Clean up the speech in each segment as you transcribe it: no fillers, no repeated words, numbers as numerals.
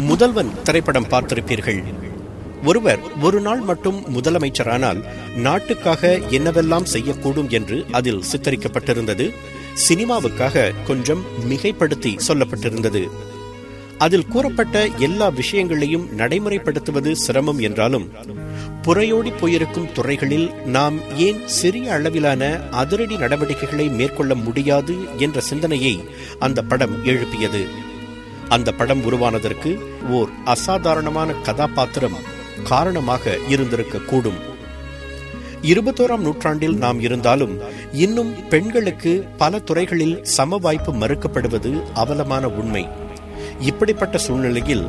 முதல்வன் திரைப்படம் பார்த்திருப்பீர்கள். ஒருவர் ஒரு நாள் மட்டும் முதலமைச்சரானால் நாட்டுக்காக என்னவெல்லாம் செய்யக்கூடும் என்று அதில் சித்தரிக்கப்பட்டிருந்தது. சினிமாவுக்காக கொஞ்சம் மிகைப்படுத்தி சொல்லப்பட்டிருந்தது. அதில் கூறப்பட்ட எல்லா விஷயங்களையும் நடைமுறைப்படுத்துவது சிரமம் என்றாலும் புறையோடி போயிருக்கும் துறைகளில் நாம் ஏன் சிறிய அளவிலான அதிரடி நடவடிக்கைகளை மேற்கொள்ள முடியாது என்ற சிந்தனையை அந்த படம் எழுப்பியது. அந்த படம் உருவானதற்கு ஓர் அசாதாரணமான கதாபாத்திரம் காரணமாக இருந்திருக்க கூடும். 21ஆம் நூற்றாண்டில் நாம் இருந்தாலும் இன்னும் பெண்களுக்கு பல துறைகளில் சம வாய்ப்பு மறுக்கப்படுவது அவலமான உண்மை. இப்படிப்பட்ட சூழ்நிலையில்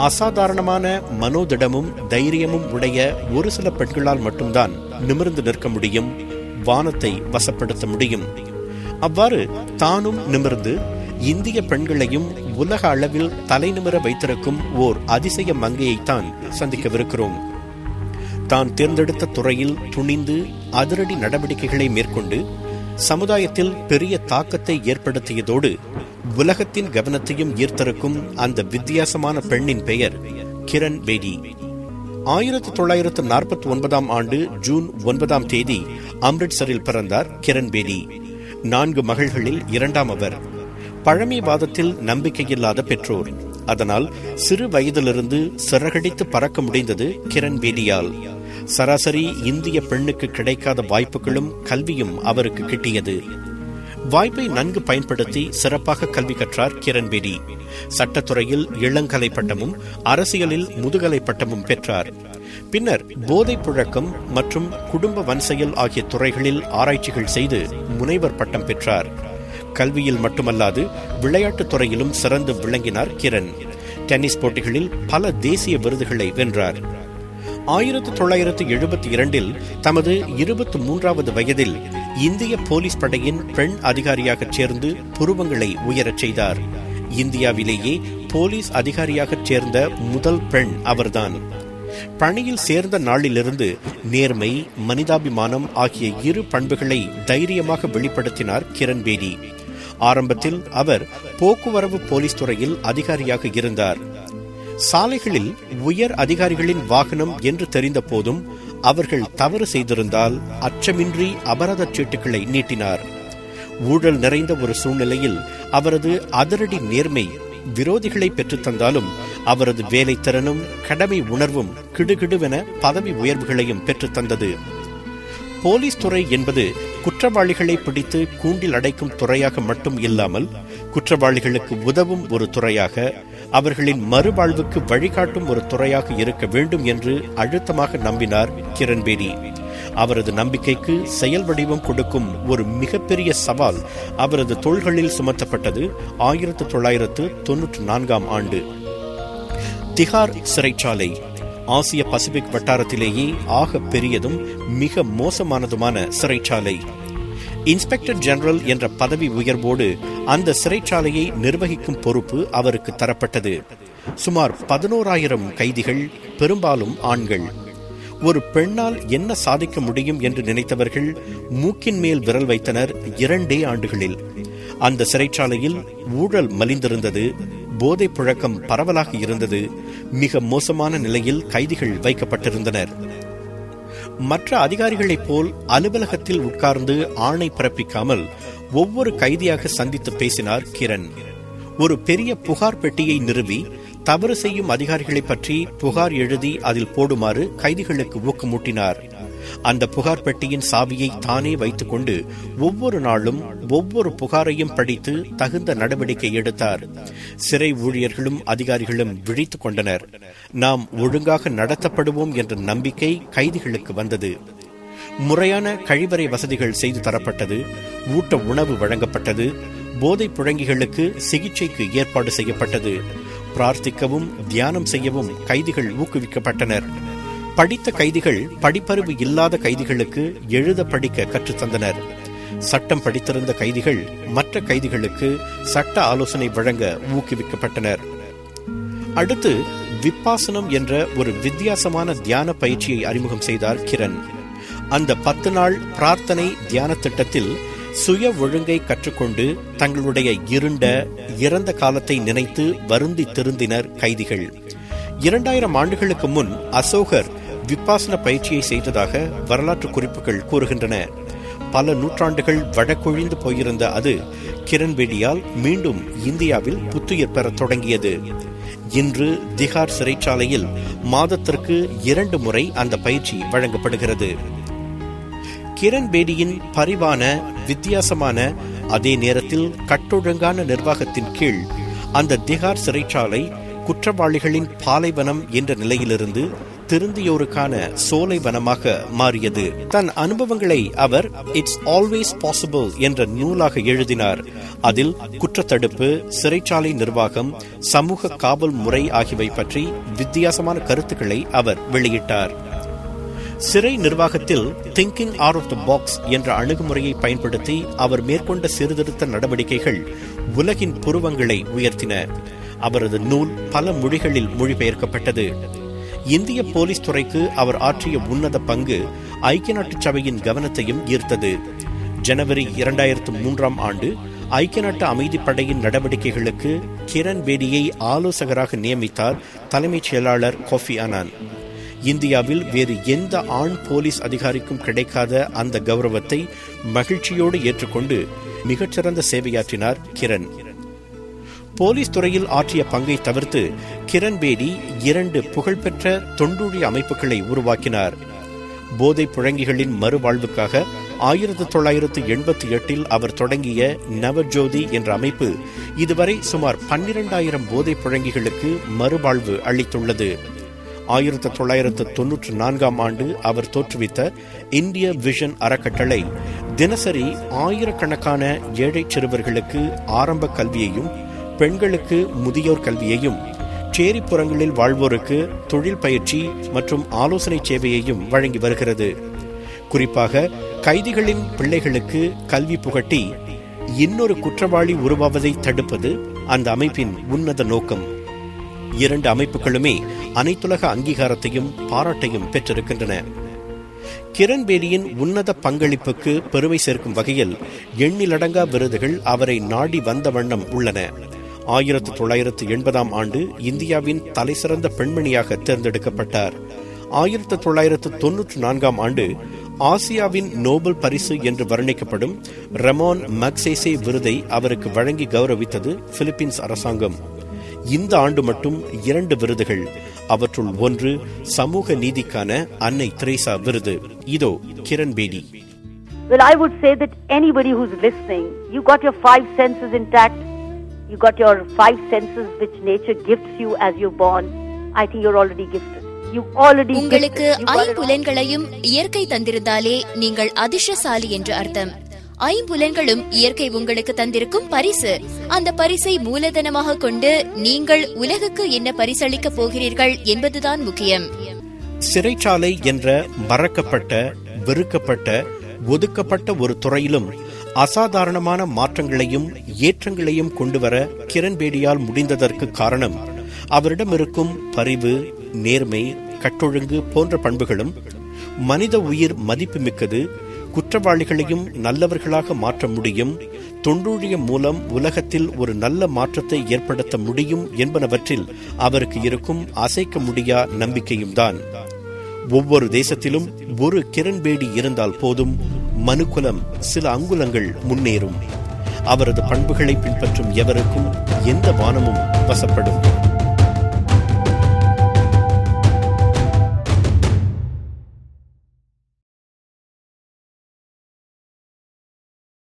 அசாதாரணமான மனோதிடமும் தைரியமும் உடைய ஒரு சில பெண்களால் மட்டும்தான் நிமிர்ந்து நிற்க முடியும், வானத்தை வசப்படுத்த முடியும். அவ்வாறு தானும் நிமிர்ந்து இந்திய பெண்களையும் உலக அளவில் தலைநிமிர வைத்திருக்கும் ஓர் அதிசய மங்கையைத்தான் சந்திக்கவிருக்கிறோம். தான் தேர்ந்தெடுத்த துறையில் துணிந்து அதிரடி நடவடிக்கைகளை மேற்கொண்டு சமுதாயத்தில் பெரிய தாக்கத்தை ஏற்படுத்தியதோடு உலகத்தின் கவனத்தையும் ஈர்த்திருக்கும் அந்த வித்தியாசமான பெண்ணின் பெயர் கிரண் பேடி. 1949ஆம் ஆண்டு ஜூன் 9ஆம் தேதி அம்ரிட்சரில் பிறந்தார் கிரண் பேடி. 4 மகள்களில் 2ஆம் அவர். பழமைவாதத்தில் நம்பிக்கையில்லாத பெற்றோர். அதனால் சிறு வயதிலிருந்து சிறகடித்து பறக்க முடிந்தது கிரண் பேடியால். சராசரி இந்திய பெண்ணுக்கு கிடைக்காத வாய்ப்புகளும் கல்வியும் அவருக்கு கிட்டியது. வாய்ப்பை நன்கு பயன்படுத்தி சிறப்பாக கல்வி கற்றார் கிரண் பேடி. சட்டத்துறையில் இளங்கலை பட்டமும் அரசியலில் முதுகலை பட்டமும் பெற்றார். பின்னர் போதை புழக்கம் மற்றும் குடும்ப வன்செயல் ஆகிய துறைகளில் ஆராய்ச்சிகள் செய்து முனைவர் பட்டம் பெற்றார். கல்வியில் மட்டுமல்லாது விளையாட்டுத் துறையிலும் சிறந்து விளங்கினார் கிரண். டென்னிஸ் போட்டிகளில் பல தேசிய விருதுகளை வென்றார். 1972இல் தமது 23வது வயதில் இந்திய போலீஸ் படையின் பெண் அதிகாரியாக சேர்ந்து புருவங்களை உயரச் செய்தார். இந்தியாவிலேயே போலீஸ் அதிகாரியாக சேர்ந்த முதல் பெண் அவர்தான். பணியில் சேர்ந்த நாளிலிருந்து நேர்மை, மனிதாபிமானம் ஆகிய 2 பண்புகளை தைரியமாக வெளிப்படுத்தினார் கிரண் பேடி. ஆரம்பத்தில் அவர் போக்குவரவு போலீஸ் துறையில் அதிகாரியாக இருந்தார். சாலைகளில் உயர் அதிகாரிகளின் வாகனம் என்று தெரிந்த போதும் அவர்கள் தவறு செய்திருந்தால் அச்சமின்றி அபராத சீட்டுகளை நீட்டினார். ஊழல் நிறைந்த ஒரு சூழ்நிலையில் அவரது அதிரடி நேர்மை விரோதிகளை பெற்றுத்தந்தாலும் அவரது வேலை திறனும் கடமை உணர்வும் கிடுகிடுவென பதவி உயர்வுகளையும் பெற்றுத்தந்தது. போலீஸ் துறை என்பது குற்றவாளிகளை பிடித்து கூண்டில் அடைக்கும் துறையாக மட்டும் இல்லாமல் குற்றவாளிகளுக்கு உதவும் ஒரு துறையாக, அவர்களின் மறுவாழ்வுக்கு வழிகாட்டும் ஒரு துறையாக இருக்க வேண்டும் என்று அழுத்தமாக நம்பினார் கிரண் பேடி. அவரது நம்பிக்கைக்கு செயல் வடிவம் கொடுக்கும் ஒரு மிகப்பெரிய சவால் அவரது தோள்களில் சுமத்தப்பட்டது 1994ஆம் ஆண்டு. திஹார் சிறைச்சாலை ஆசிய பசிபிக் வட்டாரத்திலேயே ஆக பெரியதும் மிக மோசமானதுமான சிறைச்சாலை. இன்ஸ்பெக்டர் ஜெனரல் என்ற பதவி உயர்வோடு அந்த சிறைச்சாலையை நிர்வகிக்கும் பொறுப்பு அவருக்கு தரப்பட்டது. சுமார் 11,000 கைதிகள், பெரும்பாலும் ஆண்கள். ஒரு பெண்ணால் என்ன சாதிக்க முடியும் என்று நினைத்தவர்கள் மூக்கின் மேல் விரல் வைத்தனர் 2 ஆண்டுகளில். அந்த சிறைச்சாலையில் ஊழல் மலிந்திருந்தது, போதை புழக்கம் பரவலாக இருந்தது, மிக மோசமான நிலையில் கைதிகள் வைக்கப்பட்டிருந்தனர். மற்ற அதிகாரிகளைப் போல் அலுவலகத்தில் உட்கார்ந்து ஆணை பிறப்பிக்காமல் ஒவ்வொரு கைதியாக சந்தித்து பேசினார் கிரண். ஒரு பெரிய புகார் பெட்டியை நிறுவி தவறு செய்யும் அதிகாரிகளை பற்றி புகார் எழுதி அதில் போடுமாறு கைதிகளுக்கு ஊக்கமூட்டினார். அந்த புகார் பெட்டியின் சாவியை தானே வைத்துக் கொண்டு ஒவ்வொரு நாளும் ஒவ்வொரு புகாரையும் படித்து தகுந்த நடவடிக்கை எடுத்தார். சிறை ஊழியர்களும் அதிகாரிகளும் விழித்துக் கொண்டனர். நாம் ஒழுங்காக நடத்தப்படுவோம் என்ற நம்பிக்கை கைதிகளுக்கு வந்தது. முறையான கழிவறை வசதிகள் செய்து தரப்பட்டது, ஊட்ட உணவு வழங்கப்பட்டது, போதை புழங்கிகளுக்கு சிகிச்சைக்கு ஏற்பாடு செய்யப்பட்டது. பிரார்த்திக்கவும் தியானம் செய்யவும் கைதிகள் ஊக்குவிக்கப்பட்டனர். படித்த கைதிகள் படிப்பறிவு இல்லாத கைதிகளுக்கு எழுத படிக்க கற்றுத்தந்தனர். சட்டம் படித்திருந்த கைதிகள் மற்ற கைதிகளுக்கு சட்ட ஆலோசனை வழங்க ஊக்குவிக்கப்பட்டனர். அடுத்து விப்பாசனம் என்ற ஒரு வித்தியாசமான தியான பயிற்சியை அறிமுகம் செய்தார் கிரண். அந்த 10 நாள் பிரார்த்தனை தியான திட்டத்தில் சுய ஒழுங்கை கற்றுக்கொண்டு தங்களுடைய இருண்ட இறந்த காலத்தை நினைத்து வருந்தி திருந்தினர் கைதிகள். 2000 ஆண்டுகளுக்கு முன் அசோகர் விபாசன பயிற்சியை செய்ததாக வரலாற்று குறிப்புகள் கூறுகின்றன. பல நூற்றாண்டுகள் வழக்கொழிந்து போயிருந்த அது கிரண்பேடியால் மீண்டும் இந்தியாவில் புத்துயிர் பெறத் தொடங்கியது. இன்று திஹார் சிறைச்சாலையில் மாதத்திற்கு 2 முறை அந்த பயிற்சி வழங்கப்படுகிறது. கிரண்பேடியின் பரிவான, வித்தியாசமான, அதே நேரத்தில் கட்டொழுங்கான நிர்வாகத்தின் கீழ் அந்த திஹார் சிறைச்சாலை குற்றவாளிகளின் பாலைவனம் என்ற நிலையிலிருந்து திருந்தியோருக்கான சோலை வனமாக மாறியது. தன் அனுபவங்களை அவர் இட்ஸ் ஆல்வேஸ் பாசிபிள் என்ற நூலாக எழுதினார். அதில் குற்றத்தடுப்பு, சிறைச்சாலை நிர்வாகம், சமூக காவல் முறை ஆகியவை பற்றி வித்தியாசமான கருத்துக்களை அவர் வெளியிட்டார். சிறை நிர்வாகத்தில் thinking out of the box என்ற அணுகுமுறையை பயன்படுத்தி அவர் மேற்கொண்ட சீர்திருத்த நடவடிக்கைகள் உலகின் புருவங்களை உயர்த்தின. அவரது நூல் பல மொழிகளில் மொழிபெயர்க்கப்பட்டது. இந்திய போலீஸ் துறைக்கு அவர் ஆற்றிய உன்னத பங்கு ஐக்கிய நாட்டு சபையின் கவனத்தையும் ஈர்த்தது. ஜனவரி 2003 ஆண்டு ஐக்கிய நாட்டு அமைதி படையின் நடவடிக்கைகளுக்கு கிரண்பேடியை ஆலோசகராக நியமித்தார் தலைமைச் செயலாளர் கோஃபி அனான். இந்தியாவில் வேறு எந்த ஆண் போலீஸ் அதிகாரிக்கும் கிடைக்காத அந்த கௌரவத்தை மகிழ்ச்சியோடு ஏற்றுக்கொண்டு மிகச்சிறந்த சேவையாற்றினார் கிரண். போலீஸ் துறையில் ஆற்றிய பங்கை தவிர்த்து கிரண்பேடி 2 புகழ்பெற்ற தொண்டூழிய அமைப்புகளை உருவாக்கினார். போதை புழங்கிகளின் மறுவாழ்வுக்காக 1988 அவர் தொடங்கிய நவஜோதி என்ற அமைப்பு இதுவரை சுமார் 12,000 போதை புழங்கிகளுக்கு மறுவாழ்வு அளித்துள்ளது. 1994 ஆண்டு அவர் தோற்றுவித்த இந்திய விஷன் அறக்கட்டளை தினசரி ஆயிரக்கணக்கான ஏழை சிறுவர்களுக்கு ஆரம்ப கல்வியையும், பெண்களுக்கு முதியோர் கல்வியையும், சேரிப்புறங்களில் வாழ்வோருக்கு தொழில் பயிற்சி மற்றும் ஆலோசனை சேவையையும் வழங்கி வருகிறது. குறிப்பாக கைதிகளின் பிள்ளைகளுக்கு கல்வி புகட்டி இன்னொரு குற்றவாளி உருவாவதை தடுப்பது அந்த அமைப்பின் உன்னத நோக்கம். 2 அமைப்புகளுமே அனைத்துலக அங்கீகாரத்தையும் பாராட்டையும் பெற்றிருக்கின்றன. கிரண்பேடியின் உன்னத பங்களிப்புக்கு பெருமை சேர்க்கும் வகையில் எண்ணிலடங்கா விருதுகள் அவரை நாடி வந்த வண்ணம் உள்ளன. 1980 ஆண்டு இந்தியாவின் தலைசிறந்த பெண்மணியாக தேர்ந்தெடுக்கப்பட்டார். 1994 ஆண்டு ஆசியாவின் நோபல் பரிசு என்று வர்ணிக்கப்படும் ரமோன் மக்சேசே விருதை அவருக்கு வழங்கி கௌரவித்தது பிலிப்பீன்ஸ் அரசாங்கம். இந்த ஆண்டு மட்டும் 2 விருதுகள். அவற்றுள் ஒன்று சமூக நீதிக்கான அன்னை தெரேசா விருது. இதோ Kiran Bedi. Well, I would say that anybody who's listening, you got your 5 senses intact. You got your 5 senses which nature gifts you as you're born. I think you're already gifted. உங்களுக்கு 5 புலன்களையும் இயற்கை தந்திருந்தாலே நீங்கள் அதிர்ஷ்டசாலி என்று அர்த்தம். 5 புலன்களும் இயற்கை உங்களுக்கு தந்திருக்கும் பரிசு. அந்த பரிசை மூலதனமாக கொண்டு நீங்கள் உலகுக்கு என்ன பரிசளிக்க போகிறீர்கள் என்பதுதான் முக்கியம். சிறைச்சாலை என்ற மறக்கப்பட்ட, வெறுக்கப்பட்ட, ஒதுக்கப்பட்ட ஒரு துறையிலும் அசாதாரணமான மாற்றங்களையும் ஏற்றங்களையும் கொண்டுவர கிரண்பேடியால் முடிந்ததற்கு காரணம் அவரிடம் இருக்கும் பரிவு, நேர்மை, கட்டொழுங்கு போன்ற பண்புகளும், மனித உயிர் மதிப்புமிக்கது, குற்றவாளிகளையும் நல்லவர்களாக மாற்ற முடியும், தொண்டூழியம் மூலம் உலகத்தில் ஒரு நல்ல மாற்றத்தை ஏற்படுத்த முடியும் என்பனவற்றில் அவருக்கு இருக்கும் அசைக்க முடியா நம்பிக்கையும் தான். ஒவ்வொரு தேசத்திலும் ஒரு கிரண்பேடி இருந்தால் போதும், மனுக்குலம் சில அங்குலங்கள் முன்னேறும். அவரது பண்புகளை பின்பற்றும் எவருக்கும் எந்த வானமும் வசப்படும்.